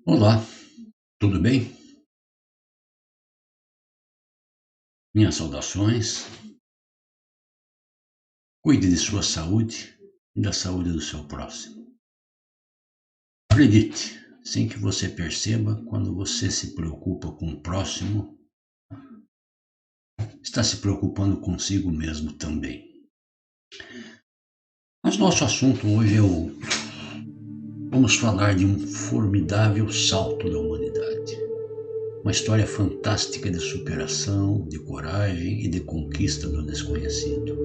Olá, tudo bem? Minhas saudações. Cuide de sua saúde e da saúde do seu próximo. Acredite, sem que você perceba, quando você se preocupa com o próximo, está se preocupando consigo mesmo também. Mas nosso assunto hoje vamos falar de um formidável salto da humanidade. Uma história fantástica de superação, de coragem e de conquista do desconhecido.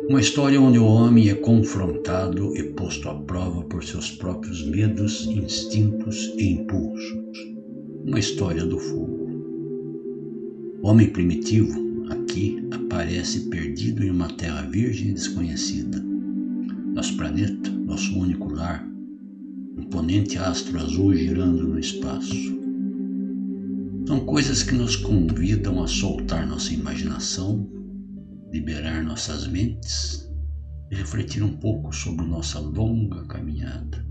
Uma história onde o homem é confrontado e posto à prova por seus próprios medos, instintos e impulsos. Uma história do fogo. O homem primitivo aqui aparece perdido em uma terra virgem e desconhecida. Nosso planeta, nosso único lar, imponente astro azul girando no espaço. São coisas que nos convidam a soltar nossa imaginação, liberar nossas mentes e refletir um pouco sobre nossa longa caminhada.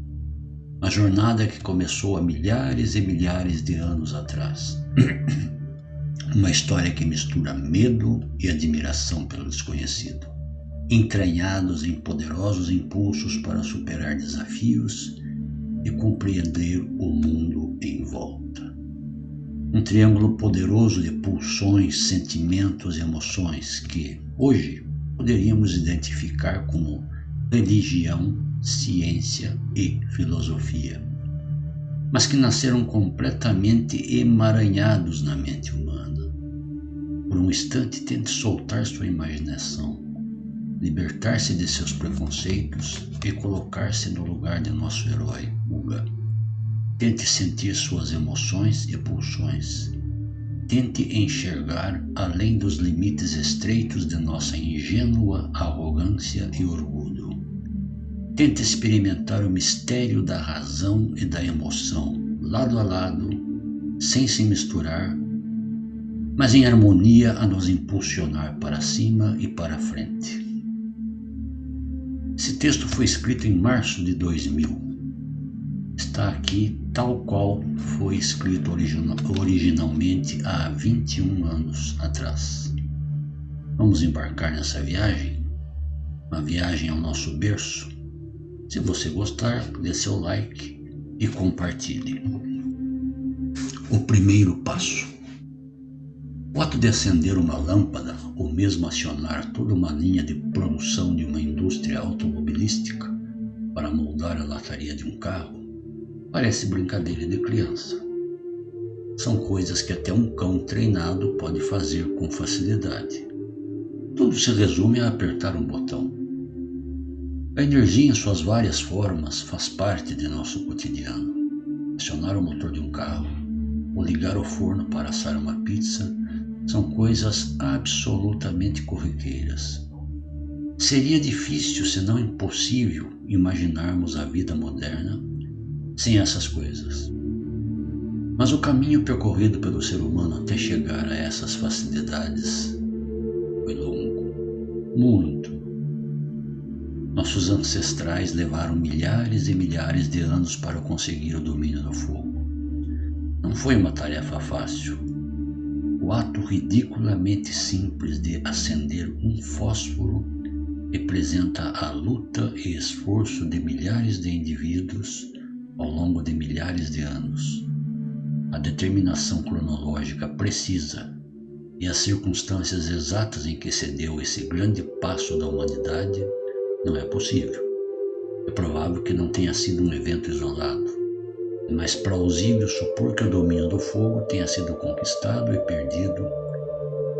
Uma jornada que começou há milhares e milhares de anos atrás. Uma história que mistura medo e admiração pelo desconhecido, entranhados em poderosos impulsos para superar desafios e compreender o mundo em volta. Um triângulo poderoso de pulsões, sentimentos e emoções que, hoje, poderíamos identificar como religião, ciência e filosofia, mas que nasceram completamente emaranhados na mente humana. Por um instante, tente soltar sua imaginação, libertar-se de seus preconceitos e colocar-se no lugar de nosso herói, Uga. Tente sentir suas emoções e pulsões. Tente enxergar além dos limites estreitos de nossa ingênua arrogância e orgulho. Tente experimentar o mistério da razão e da emoção, lado a lado, sem se misturar, mas em harmonia a nos impulsionar para cima e para frente. Esse texto foi escrito em março de 2000. Está aqui tal qual foi escrito originalmente há 21 anos atrás. Vamos embarcar nessa viagem? Uma viagem ao nosso berço? Se você gostar, dê seu like e compartilhe. O primeiro passo. O ato de acender uma lâmpada ou mesmo acionar toda uma linha de produção de uma indústria automobilística para moldar a lataria de um carro parece brincadeira de criança. São coisas que até um cão treinado pode fazer com facilidade. Tudo se resume a apertar um botão. A energia em suas várias formas faz parte de nosso cotidiano. Acionar o motor de um carro ou ligar o forno para assar uma pizza são coisas absolutamente corriqueiras. Seria difícil, se não impossível, imaginarmos a vida moderna sem essas coisas. Mas o caminho percorrido pelo ser humano até chegar a essas facilidades foi longo, muito. Nossos ancestrais levaram milhares e milhares de anos para conseguir o domínio do fogo. Não foi uma tarefa fácil. O ato ridiculamente simples de acender um fósforo representa a luta e esforço de milhares de indivíduos ao longo de milhares de anos. A determinação cronológica precisa e as circunstâncias exatas em que se deu esse grande passo da humanidade não é possível. É provável que não tenha sido um evento isolado. É mais plausível supor que o domínio do fogo tenha sido conquistado e perdido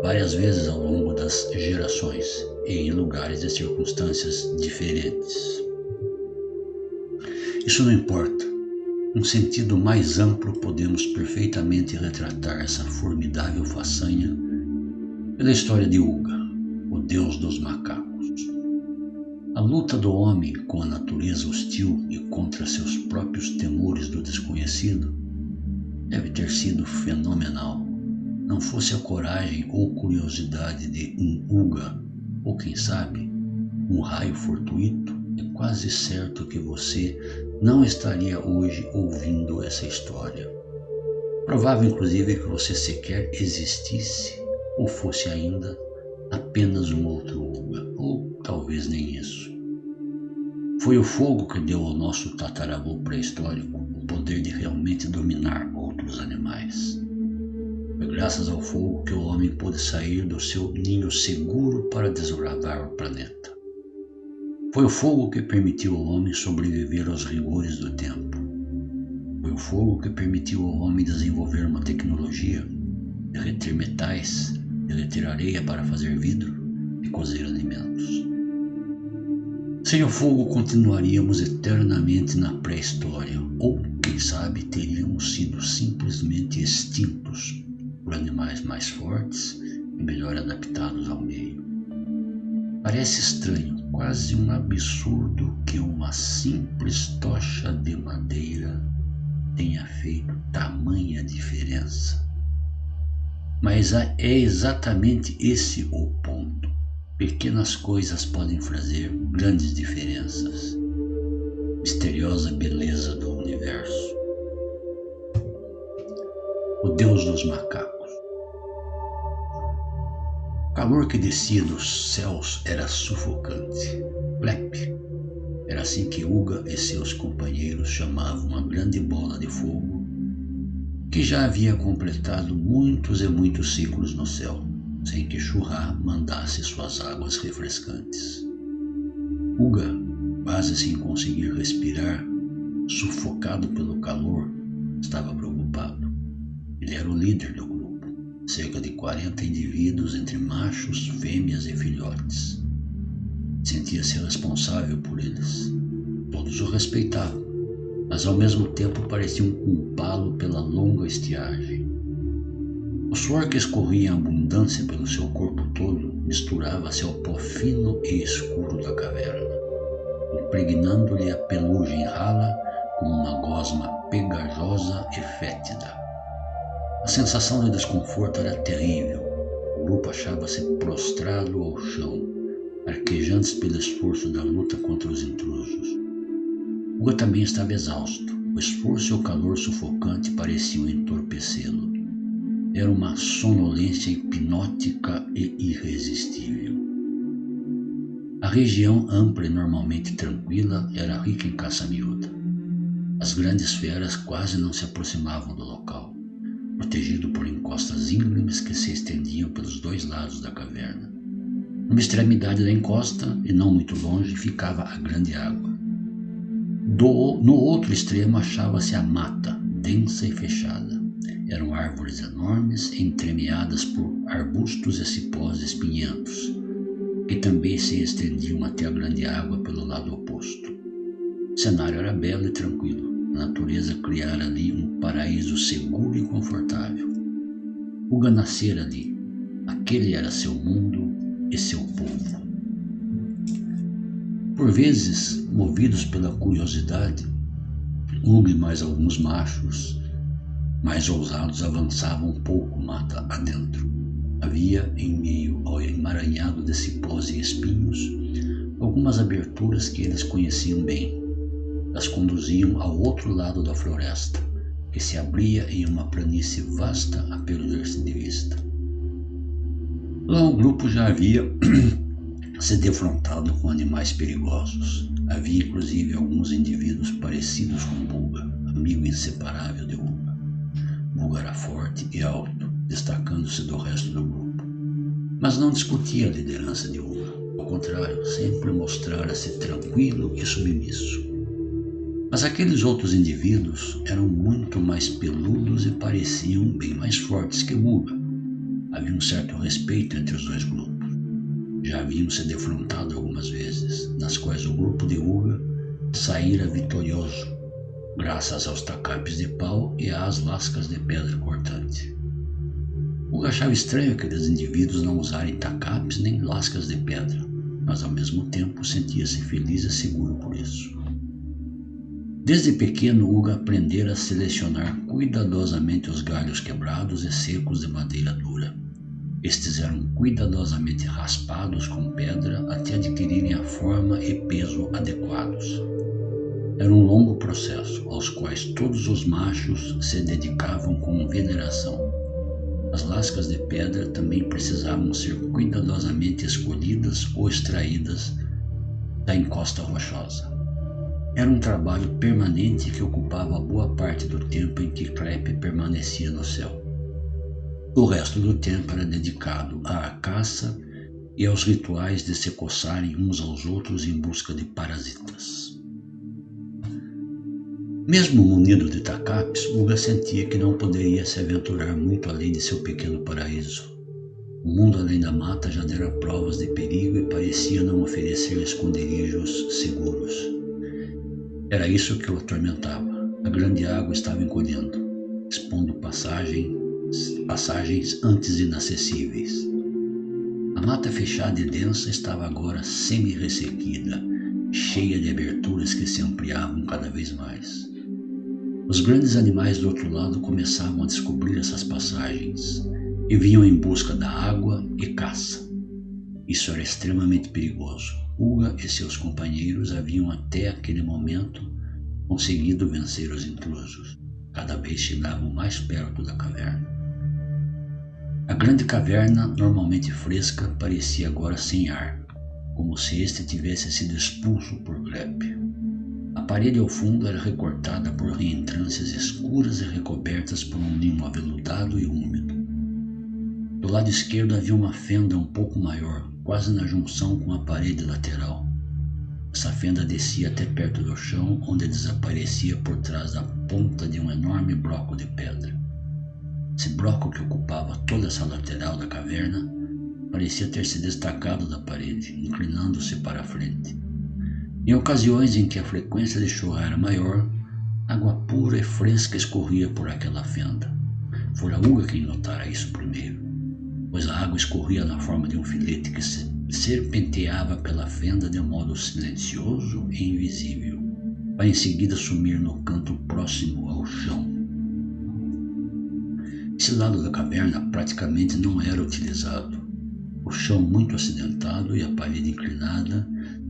várias vezes ao longo das gerações e em lugares e circunstâncias diferentes. Isso não importa. Num sentido mais amplo, podemos perfeitamente retratar essa formidável façanha pela história de Uga, o deus dos macacos. A luta do homem com a natureza hostil e contra seus próprios temores do desconhecido deve ter sido fenomenal. Não fosse a coragem ou curiosidade de um Uga, ou quem sabe, um raio fortuito, é quase certo que você não estaria hoje ouvindo essa história. Provável, inclusive, que você sequer existisse ou fosse ainda apenas um outro Uga, ou talvez nem isso. Foi o fogo que deu ao nosso tataravô pré-histórico o poder de realmente dominar outros animais. Foi graças ao fogo que o homem pôde sair do seu ninho seguro para desbravar o planeta. Foi o fogo que permitiu ao homem sobreviver aos rigores do tempo. Foi o fogo que permitiu ao homem desenvolver uma tecnologia, derreter metais, derreter areia para fazer vidro e cozer alimentos. Sem o fogo continuaríamos eternamente na pré-história, ou, quem sabe, teríamos sido simplesmente extintos por animais mais fortes e melhor adaptados ao meio. Parece estranho, quase um absurdo, que uma simples tocha de madeira tenha feito tamanha diferença. Mas é exatamente esse o ponto. Pequenas coisas podem fazer grandes diferenças. Misteriosa beleza do universo. O Deus dos macacos. O calor que descia dos céus era sufocante. Plep. Era assim que Uga e seus companheiros chamavam uma grande bola de fogo que já havia completado muitos e muitos ciclos no céu, sem que Shurra mandasse suas águas refrescantes. Uga, quase sem conseguir respirar, sufocado pelo calor, estava preocupado. Ele era o líder do grupo, cerca de 40 indivíduos entre machos, fêmeas e filhotes. Sentia-se responsável por eles. Todos o respeitavam, mas ao mesmo tempo pareciam culpá-lo pela longa estiagem. O suor que escorria em abundância pelo seu corpo todo misturava-se ao pó fino e escuro da caverna, impregnando-lhe a pelugem rala com uma gosma pegajosa e fétida. A sensação de desconforto era terrível. O grupo achava-se prostrado ao chão, arquejantes pelo esforço da luta contra os intrusos. Uga também estava exausto. O esforço e o calor sufocante pareciam entorpecê-lo. Era uma sonolência hipnótica e irresistível. A região, ampla e normalmente tranquila, era rica em caça miúda. As grandes feras quase não se aproximavam do local, protegido por encostas íngremes que se estendiam pelos dois lados da caverna. Numa extremidade da encosta, e não muito longe, ficava a grande água. No outro extremo achava-se a mata, densa e fechada. Eram árvores enormes, entremeadas por arbustos e cipós espinhentos, que também se estendiam até a grande água pelo lado oposto. O cenário era belo e tranquilo. A natureza criara ali um paraíso seguro e confortável. Uga nascera ali. Aquele era seu mundo e seu povo. Por vezes, movidos pela curiosidade, Uga e mais alguns machos mais ousados avançavam um pouco mata adentro. Havia, em meio ao emaranhado de cipós e espinhos, algumas aberturas que eles conheciam bem. Elas conduziam ao outro lado da floresta, que se abria em uma planície vasta a perder-se de vista. Lá o grupo já havia se defrontado com animais perigosos. Havia inclusive alguns indivíduos parecidos com Bulga, amigo inseparável de Uga. Bulga era forte e alto, destacando-se do resto do grupo, mas não discutia a liderança de Uga. Ao contrário, sempre mostrara-se tranquilo e submisso. Mas aqueles outros indivíduos eram muito mais peludos e pareciam bem mais fortes que Uga. Havia um certo respeito entre os dois grupos. Já haviam se defrontado algumas vezes, nas quais o grupo de Uga saíra vitorioso, graças aos tacapes de pau e às lascas de pedra cortante. Uga achava estranho aqueles indivíduos não usarem tacapes nem lascas de pedra, mas ao mesmo tempo sentia-se feliz e seguro por isso. Desde pequeno, Uga aprendera a selecionar cuidadosamente os galhos quebrados e secos de madeira dura. Estes eram cuidadosamente raspados com pedra até adquirirem a forma e peso adequados. Era um longo processo, aos quais todos os machos se dedicavam com veneração. As lascas de pedra também precisavam ser cuidadosamente escolhidas ou extraídas da encosta rochosa. Era um trabalho permanente que ocupava boa parte do tempo em que Clepe permanecia no céu. O resto do tempo era dedicado à caça e aos rituais de se coçarem uns aos outros em busca de parasitas. Mesmo munido de tacapes, Uga sentia que não poderia se aventurar muito além de seu pequeno paraíso. O mundo além da mata já dera provas de perigo e parecia não oferecer esconderijos seguros. Era isso que o atormentava. A grande água estava encolhendo, expondo passagens antes inacessíveis. A mata fechada e densa estava agora semi-ressequida, cheia de aberturas que se ampliavam cada vez mais. Os grandes animais do outro lado começavam a descobrir essas passagens e vinham em busca da água e caça. Isso era extremamente perigoso. Uga e seus companheiros haviam até aquele momento conseguido vencer os intrusos. Cada vez chegavam mais perto da caverna. A grande caverna, normalmente fresca, parecia agora sem ar, como se este tivesse sido expulso por Clepe. A parede ao fundo era recortada por reentrâncias escuras e recobertas por um limo aveludado e úmido. Do lado esquerdo havia uma fenda um pouco maior, quase na junção com a parede lateral. Essa fenda descia até perto do chão, onde desaparecia por trás da ponta de um enorme bloco de pedra. Esse bloco, que ocupava toda essa lateral da caverna, parecia ter se destacado da parede, inclinando-se para a frente. Em ocasiões em que a frequência de chuva era maior, água pura e fresca escorria por aquela fenda. Fora Uga quem notara isso primeiro, pois a água escorria na forma de um filete que se serpenteava pela fenda de um modo silencioso e invisível, para em seguida sumir no canto próximo ao chão. Esse lado da caverna praticamente não era utilizado. O chão muito acidentado e a parede inclinada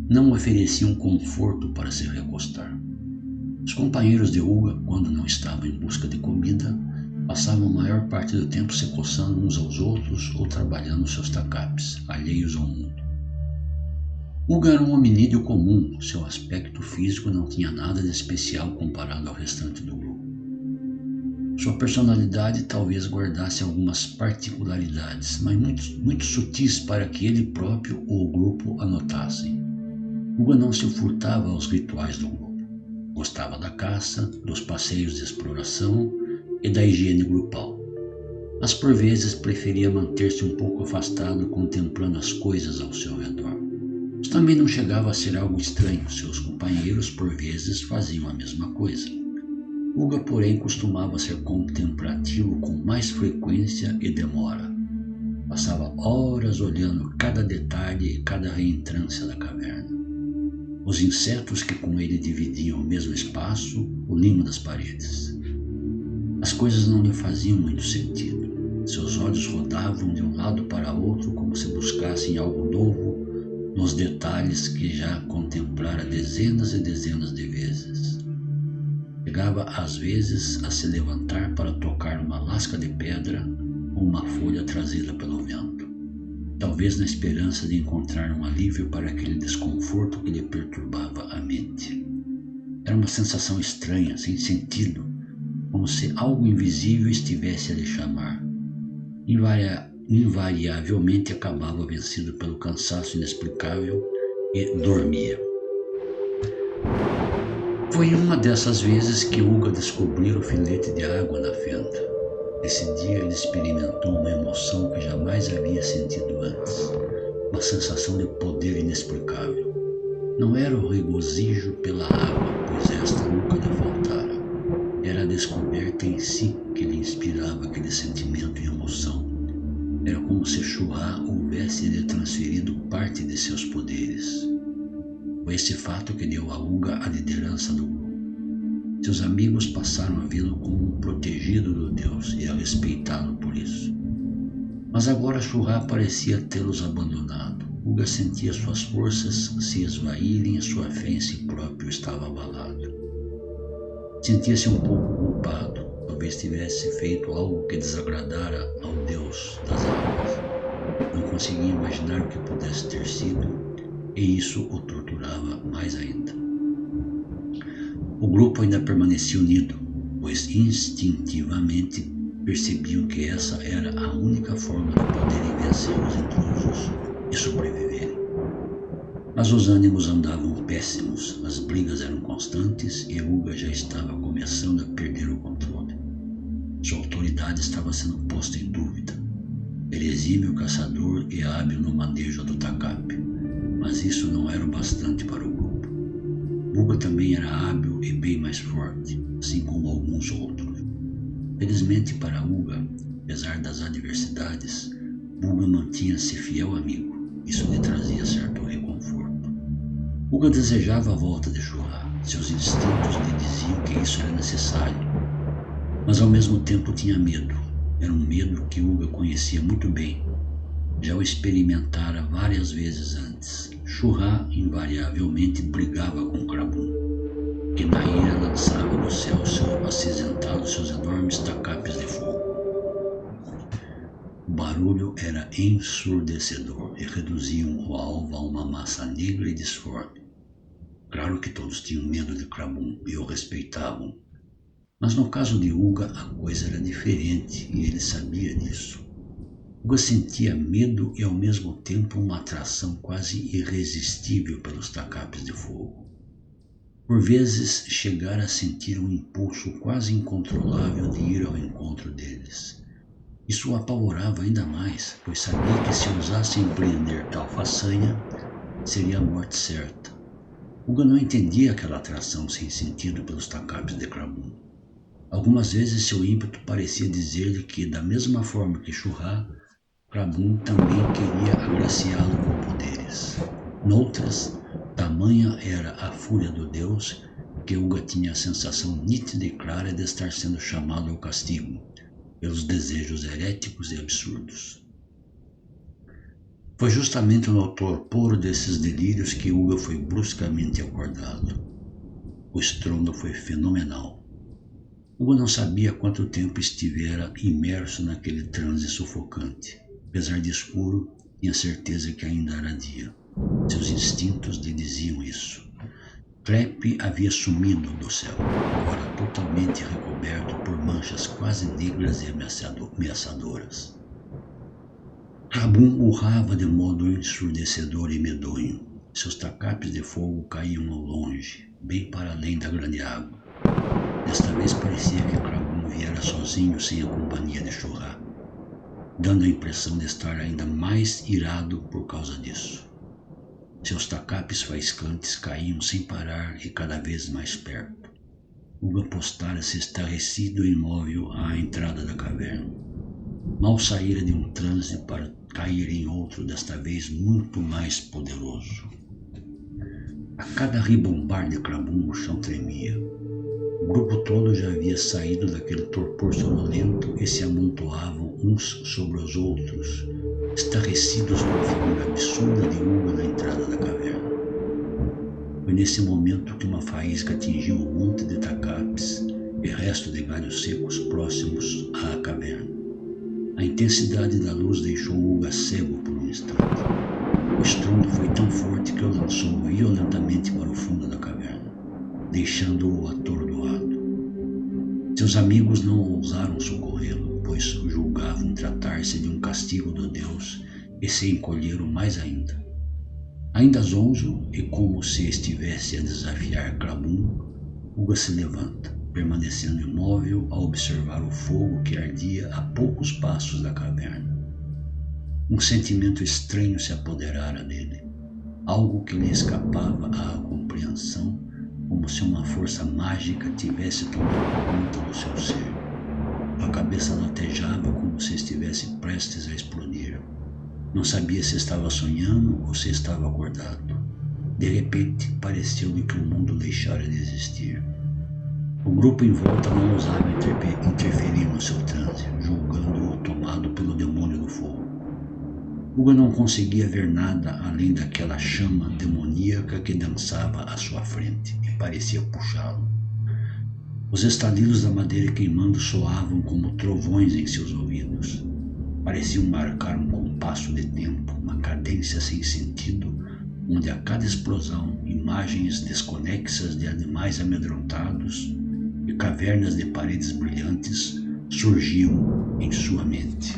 não ofereciam conforto para se recostar. Os companheiros de Uga, quando não estavam em busca de comida, passavam a maior parte do tempo se coçando uns aos outros ou trabalhando seus tacapes, alheios ao mundo. Uga era um hominídeo comum, seu aspecto físico não tinha nada de especial comparado ao restante do grupo. Sua personalidade talvez guardasse algumas particularidades, mas muito sutis para que ele próprio ou o grupo a notassem. Uga não se furtava aos rituais do grupo. Gostava da caça, dos passeios de exploração e da higiene grupal. Mas por vezes preferia manter-se um pouco afastado, contemplando as coisas ao seu redor. Mas também não chegava a ser algo estranho. Seus companheiros por vezes faziam a mesma coisa. Uga, porém, costumava ser contemplativo com mais frequência e demora. Passava horas olhando cada detalhe e cada reentrância da caverna. Os insetos que com ele dividiam o mesmo espaço, o limo das paredes. As coisas não lhe faziam muito sentido. Seus olhos rodavam de um lado para outro como se buscassem algo novo nos detalhes que já contemplara dezenas e dezenas de vezes. Chegava às vezes a se levantar para tocar uma lasca de pedra ou uma folha trazida pelo vento, talvez na esperança de encontrar um alívio para aquele desconforto que lhe perturbava a mente. Era uma sensação estranha, sem sentido, como se algo invisível estivesse a lhe chamar. Invariavelmente acabava vencido pelo cansaço inexplicável e dormia. Foi uma dessas vezes que Uga descobriu o filete de água na fenda. Esse dia ele experimentou uma emoção que jamais havia sentido antes, uma sensação de poder inexplicável. Não era o regozijo pela água, pois esta nunca lhe faltara. Era a descoberta em si que lhe inspirava aquele sentimento e emoção. Era como se Shura houvesse lhe transferido parte de seus poderes. Foi esse fato que deu a Uga a liderança do grupo. Seus amigos passaram a vê-lo como um protegido do Deus e a respeitá-lo por isso. Mas agora Shura parecia tê-los abandonado. Uga sentia suas forças se esvaírem e sua fé em si próprio estava abalada. Sentia-se um pouco culpado, talvez tivesse feito algo que desagradara ao Deus das águas. Não conseguia imaginar o que pudesse ter sido, e isso o torturava mais ainda. O grupo ainda permanecia unido, pois instintivamente percebiam que essa era a única forma de poderem vencer os intrusos e sobreviverem. Mas os ânimos andavam péssimos, as brigas eram constantes e Uga já estava começando a perder o controle. Sua autoridade estava sendo posta em dúvida. Era exímio caçador e hábil no manejo do tacape, mas isso não era o bastante para o grupo. Uga também era hábil e bem mais forte, assim como alguns outros. Felizmente para Uga, apesar das adversidades, Uga mantinha-se fiel amigo. Isso lhe trazia certo reconforto. Uga desejava a volta de Shurra. Seus instintos lhe diziam que isso era necessário, mas ao mesmo tempo tinha medo. Era um medo que Uga conhecia muito bem. Já o experimentara várias vezes antes. Shurra invariavelmente brigava com Krabum, que na ira lançava no céu acinzentados seus enormes tacapes de fogo. O barulho era ensurdecedor e reduziam o alvo a uma massa negra e disforme. Claro que todos tinham medo de Krabum e o respeitavam, mas no caso de Uga a coisa era diferente e ele sabia disso. Uga sentia medo e ao mesmo tempo uma atração quase irresistível pelos tacapes de fogo. Por vezes chegara a sentir um impulso quase incontrolável de ir ao encontro deles. Isso o apavorava ainda mais, pois sabia que se ousasse empreender tal façanha, seria a morte certa. Uga não entendia aquela atração sem sentido pelos tacapes de Krabum. Algumas vezes seu ímpeto parecia dizer-lhe que, da mesma forma que Shurra, Krabum também queria agraciá-lo com poderes. Noutras, tamanha era a fúria do Deus que Uga tinha a sensação nítida e clara de estar sendo chamado ao castigo pelos desejos heréticos e absurdos. Foi justamente no torpor desses delírios que Uga foi bruscamente acordado. O estrondo foi fenomenal. Uga não sabia quanto tempo estivera imerso naquele transe sufocante. Apesar de escuro, tinha certeza que ainda era dia. Seus instintos lhe diziam isso. Clep havia sumido do céu, agora totalmente recoberto por manchas quase negras e ameaçadoras. Krabum urrava de modo ensurdecedor e medonho. Seus tacapes de fogo caíam ao longe, bem para além da grande água. Desta vez parecia que Krabum viera sozinho sem a companhia de Shurra, dando a impressão de estar ainda mais irado por causa disso. Seus tacapes faiscantes caíam sem parar e cada vez mais perto. Uga postara-se estarrecido e imóvel à entrada da caverna. Mal saíra de um transe para cair em outro, desta vez muito mais poderoso. A cada ribombar de Krabum o chão tremia. O grupo todo já havia saído daquele torpor sonolento e se amontoavam uns sobre os outros, estarrecidos com a figura absurda de Uga na entrada da caverna. Foi nesse momento que uma faísca atingiu um monte de tacapes e resto de galhos secos próximos à caverna. A intensidade da luz deixou Uga cego por um instante. O estrondo foi tão forte que o lançou violentamente para o fundo da caverna, deixando-o atordoado. Seus amigos não ousaram socorrê-lo, pois julgavam tratar-se de um castigo do Deus e se encolheram mais ainda. Ainda zonzo e como se estivesse a desafiar Krabum, Uga se levanta, permanecendo imóvel a observar o fogo que ardia a poucos passos da caverna. Um sentimento estranho se apoderara dele, algo que lhe escapava à compreensão, como se uma força mágica tivesse tomado conta do seu ser. A cabeça latejava como se estivesse prestes a explodir. Não sabia se estava sonhando ou se estava acordado. De repente, pareceu-lhe que o mundo deixara de existir. O grupo em volta não ousava interferir no seu transe, julgando-o tomado pelo demônio do fogo. Uga não conseguia ver nada além daquela chama demoníaca que dançava à sua frente e parecia puxá-lo. Os estalidos da madeira queimando soavam como trovões em seus ouvidos. Pareciam marcar um compasso de tempo, uma cadência sem sentido, onde a cada explosão imagens desconexas de animais amedrontados e cavernas de paredes brilhantes surgiam em sua mente.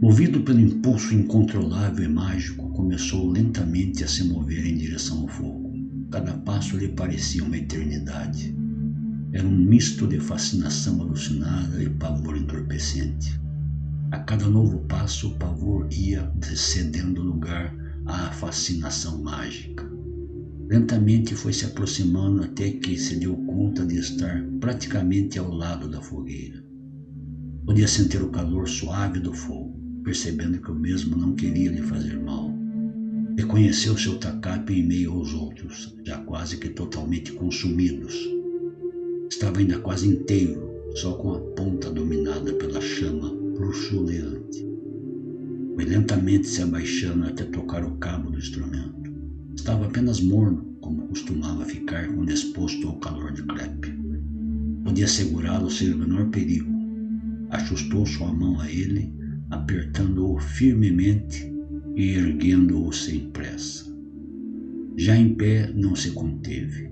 Movido pelo impulso incontrolável e mágico, começou lentamente a se mover em direção ao fogo. Cada passo lhe parecia uma eternidade. Era um misto de fascinação alucinada e pavor entorpecente. A cada novo passo, o pavor ia cedendo lugar à fascinação mágica. Lentamente foi se aproximando até que se deu conta de estar praticamente ao lado da fogueira. Podia sentir o calor suave do fogo, percebendo que o mesmo não queria lhe fazer mal. Reconheceu seu tacape em meio aos outros, já quase que totalmente consumidos. Estava ainda quase inteiro, só com a ponta dominada pela chama luxuriante. Foi lentamente se abaixando até tocar o cabo do instrumento. Estava apenas morno, como costumava ficar quando exposto ao calor de crepe. Podia segurá-lo sem o menor perigo. Ajustou sua mão a ele, apertando-o firmemente e erguendo-o sem pressa. Já em pé, não se conteve.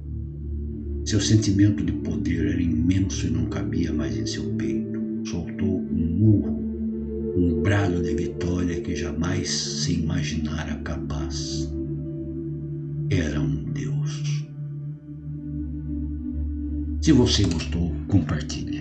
Seu sentimento de poder era imenso e não cabia mais em seu peito. Soltou um murro, um brado de vitória que jamais se imaginara capaz. Era um deus. Se você gostou, compartilhe.